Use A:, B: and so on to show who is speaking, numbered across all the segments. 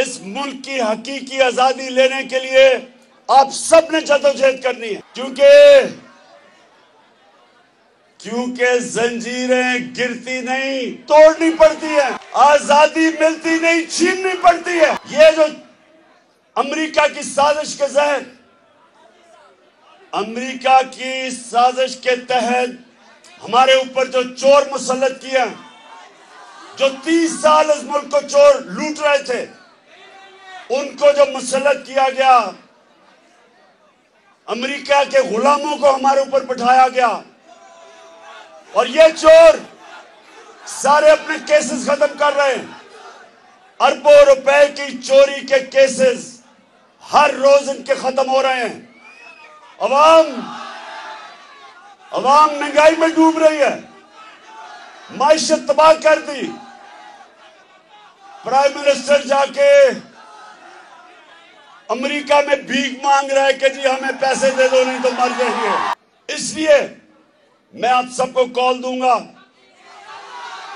A: اس ملک کی حقیقی آزادی لینے کے لیے آپ سب نے جدوجہد کرنی ہے، کیونکہ زنجیریں گرتی نہیں، توڑنی پڑتی ہیں، آزادی ملتی نہیں، چھیننی پڑتی ہے۔ یہ جو امریکہ کی سازش کے ذہن، امریکہ کی سازش کے تحت ہمارے اوپر جو چور مسلط کیا، جو 30 سال اس ملک کو چور لوٹ رہے تھے، ان کو جو مسلط کیا گیا، امریکہ کے غلاموں کو ہمارے اوپر بٹھایا گیا، اور یہ چور سارے اپنے کیسز ختم کر رہے ہیں۔ اربوں روپے کی چوری کے کیسز ہر روز ان کے ختم ہو رہے ہیں۔ عوام مہنگائی میں ڈوب رہی ہے، معیشت تباہ کر دی۔ پرائم منسٹر جا کے امریکہ میں بھیک مانگ رہا ہے کہ جی ہمیں پیسے دے دو نہیں تو مر جائیں گے۔ اس لیے میں آپ سب کو کال دوں گا،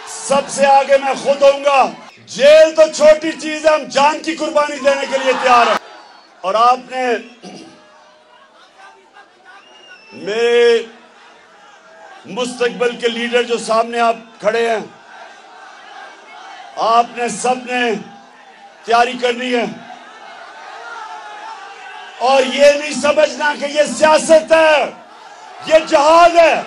A: سب سے آگے میں خود ہوں گا۔ جیل تو چھوٹی چیز ہے، ہم جان کی قربانی دینے کے لیے تیار ہیں۔ اور آپ نے میرے مستقبل کے لیڈر جو سامنے آپ کھڑے ہیں، آپ نے سب نے تیاری کرنی ہے، اور یہ نہیں سمجھنا کہ یہ سیاست ہے، یہ جہاد ہے۔